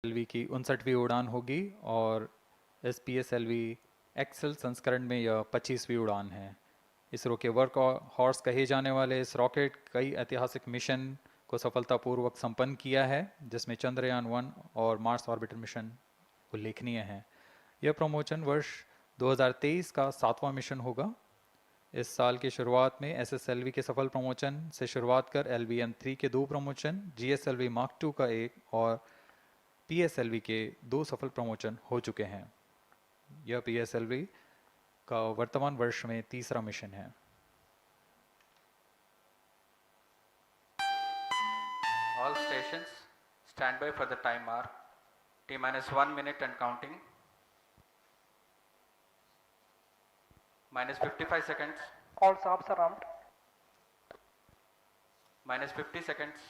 LV की 59वीं उड़ान होगी और इस PSLV एक्सेल संस्करण में यह 25वीं उड़ान है। इसरो के वर्क हॉर्स कहे जाने वाले इस रॉकेट कई ऐतिहासिक मिशन को सफलतापूर्वक संपन्न किया है, जिसमें चंद्रयान 1 और मार्स ऑर्बिटर मिशन उल्लेखनीय हैं। यह प्रमोशन वर्ष 2023 का 7वां मिशन होगा। इस साल की शुरुआत में SSLV के सफल प्रमोशन से शुरुआत कर LVM-3 के 2 प्रमोशन, GSLV Mark II का 1 और PSLV के 2 सफल प्रमोशन हो चुके हैं। यह PSLV का वर्तमान वर्ष में तीसरा मिशन है। All stations stand by for the time mark. T-1 minute and counting. -55 seconds. All subs are armed. -50 seconds.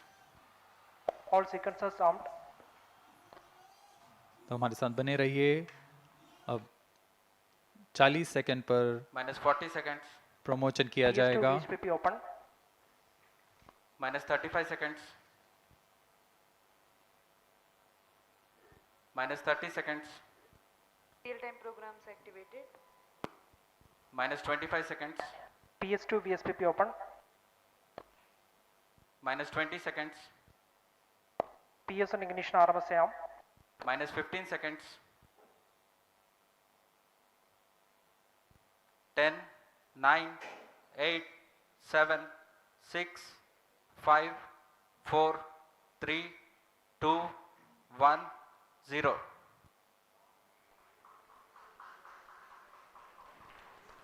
All sequencers armed. तो हमारे साथ बने रहिए। अब 40 सेकंड पर -40 seconds. प्रमोशन किया PS2 जाएगा। VSPP open. -35 seconds. -30 seconds. Real-time programs activated. -25 seconds. PS2 VSPP open. -20 seconds. PS on ignition RMS arm. -15 seconds. 10, 9, 8, 7, 6, 5, 4, 3, 2, 1, 0.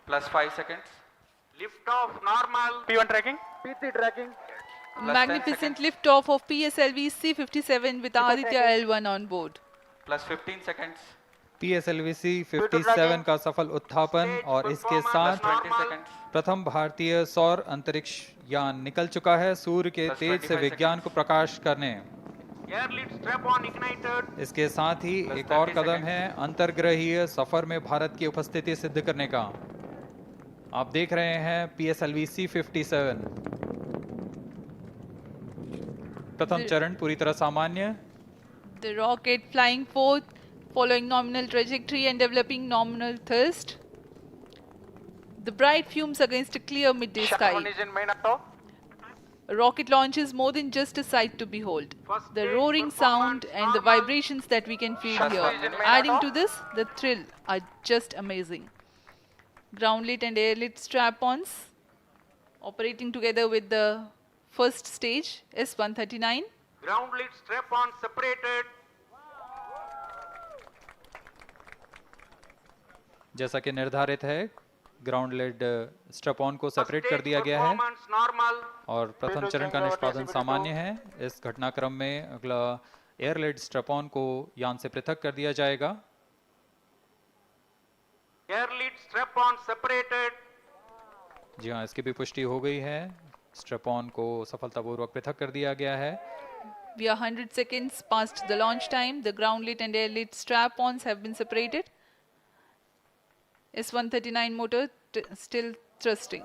+5 seconds. Lift off normal. P1 tracking. PT tracking. +10 Magnificent seconds. liftoff of PSLV C-57 with Aditya L1 on board. +15 seconds. PSLV C-57 का सफल उत्थापन और इसके साथ +20 seconds. प्रथम भारतीय सौर अंतरिक्ष यान निकल चुका है सूर्य के Plus तेज से 25 विज्ञान को प्रकाश करने। Air lead strap on ignited. इसके साथ ही Plus एक और 30 कदम seconds. है अंतर्ग्रहीय सफर में भारत की उपस्थिति सिद्ध करने का। आप देख रहे हैं PSLV C-57 प्रथम चरण पूरी तरह सामान्य। The rocket flying forth, following nominal trajectory and developing nominal thrust. The bright fumes against a clear midday sky. Engine main auto. A rocket launch is more than just a sight to behold. First The stage roaring performance sound and the normal. vibrations that we can feel First here, stage in main adding auto. to this, the thrill are just amazing. Ground-lit and air-lit strap-ons operating together with the first stage S-139. Ground lead strap on separated. जैसा कि निर्धारित है, ground lead strap on को First separate कर stage दिया गया है performance normal. और प्रथम चरण का निष्पादन सामान्य है। इस घटनाक्रम में अगला एयर लेड स्ट्रैप ऑन को यान से पृथक कर दिया जाएगा। Air lead strap on separated. जी हाँ, इसकी भी पुष्टि हो गई है। स्ट्रैप ऑन को सफलतापूर्वक पृथक कर दिया गया है। We are 100 seconds past the launch time. The ground-lit and air-lit strap-ons have been separated. S-139 motor still thrusting.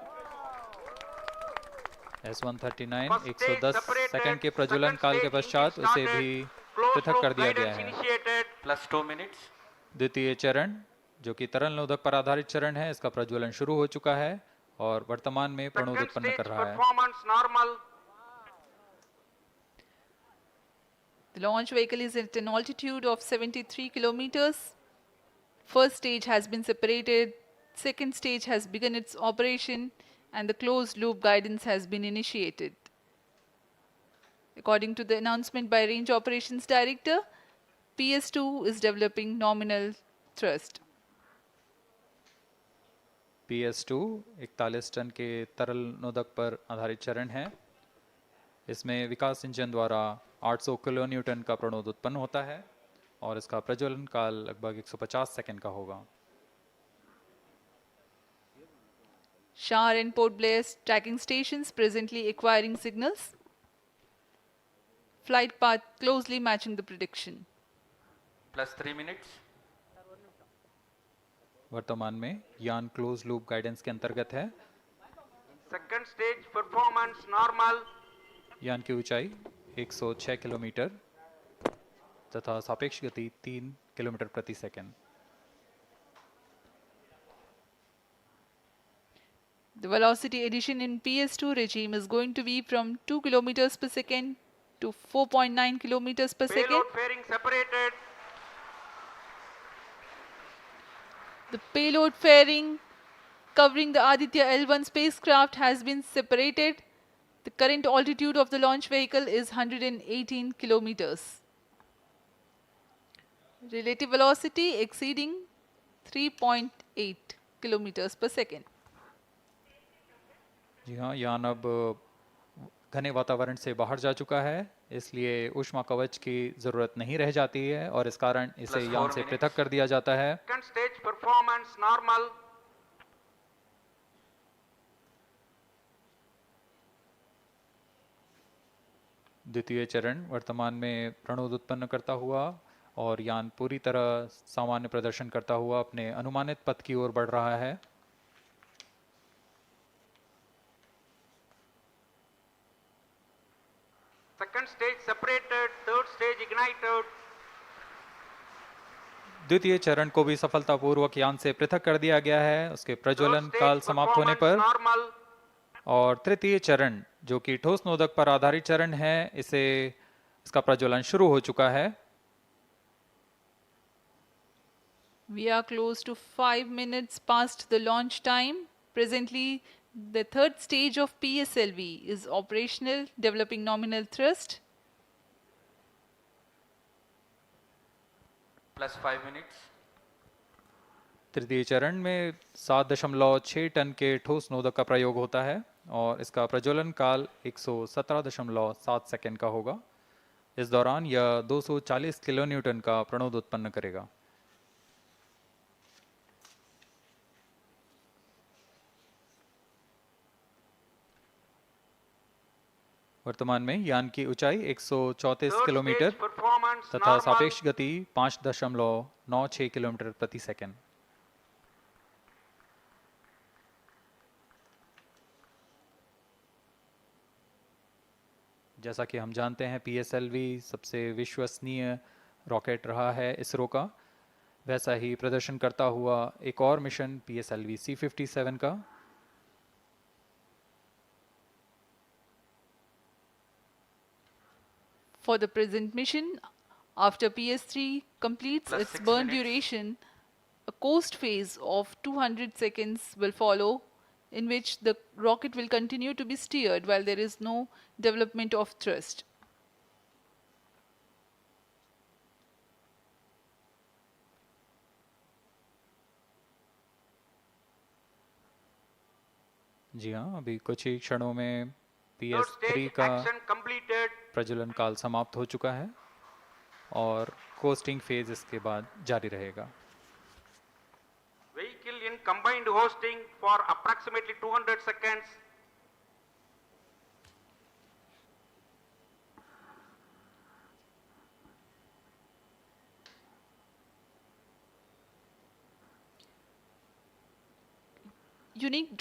S-139 First stage 110 separated. Second के प्रज्वलन Second काल के stage पश्चात engine उसे started. भी Closed पृथक loop कर दिया गया guidance है। initiated. +2 minutes. द्वितीय चरण जो कि तरल नोदक पर आधारित चरण है, इसका प्रज्वलन शुरू हो चुका है और वर्तमान में प्रणोद Second उत्पन्न stage कर रहा है। performance normal. The launch vehicle is at an altitude of 73 kilometers. First stage has been separated. Second stage has begun its operation and the closed loop guidance has been initiated. According to the announcement by Range Operations Director, PS2 is developing nominal thrust. PS2 41 ton के तरल नोदक पर आधारित चरण है। इसमें विकास engine द्वारा 800 kilo Newton का प्रणोद उत्पन्न होता है और इसका प्रज्वलन काल लगभग 150 सेकंड का होगा। Shar and Port Blair tracking stations presently acquiring signals. Flight path closely matching the prediction. +3 minutes. वर्तमान में यान क्लोज लूप गाइडेंस के अंतर्गत है। Second stage performance normal. यान की ऊंचाई 106 किलोमीटर। तथा सापेक्ष गति 3 किलोमीटर प्रति second. The velocity addition in PS2 regime is going to be from 2 kilometers per second to 4.9 kilometers per second. Payload fairing separated. The payload fairing covering the Aditya L1 spacecraft has been separated. The current altitude of the launch vehicle is 118 kilometers. Relative velocity exceeding 3.8 kilometers per second. जी हाँ, यान अब घने वातावरण से बाहर जा चुका है, इसलिए ऊष्मा कवच की ज़रूरत नहीं रह जाती है और इस कारण इसे Plus यान 4 से minutes. पृथक कर दिया जाता है। Second stage performance normal. द्वितीय चरण वर्तमान में प्रणोद उत्पन्न करता हुआ और यान पूरी तरह सामान्य प्रदर्शन करता हुआ अपने अनुमानित पथ की ओर बढ़ रहा है। Second stage separated. Third stage ignited. द्वितीय चरण को भी सफलतापूर्वक यान से पृथक कर दिया गया है उसके Third प्रज्वलन stage काल समाप्त होने performance पर। normal. और तृतीय चरण जो कि ठोस नोदक पर आधारित चरण है, इसका प्रज्वलन शुरू हो चुका है। We are close to 5 minutes past the launch time. Presently, the third stage of PSLV is operational, developing nominal thrust. Plus 5 minutes. तृतीय चरण में 7.6 टन के ठोस नोदक का प्रयोग होता है और इसका प्रज्वलन काल 117.7 सेकंड का होगा। इस दौरान यह 240 किलोन्यूटन का प्रणोद उत्पन्न करेगा। वर्तमान में यान की ऊंचाई 134 Third किलोमीटर stage performance तथा normal. सापेक्ष गति 5.96 किलोमीटर प्रति सेकंड। जैसा कि हम जानते हैं PSLV सबसे विश्वसनीय रॉकेट रहा है इसरो का, वैसा ही प्रदर्शन करता हुआ एक और मिशन PSLV C57 का। For the present mission, after PS3 completes Plus its 6 burn minutes. duration, a coast phase of 200 seconds will follow, in which the rocket will continue to be steered while there is no development of thrust. जी हाँ, अभी कुछ ही क्षणों में Third PS3 stage का action completed. प्रज्वलन काल समाप्त हो चुका है और कोस्टिंग फेज इसके बाद जारी रहेगा। Vehicle in combined hosting for approximately 200 seconds. Unique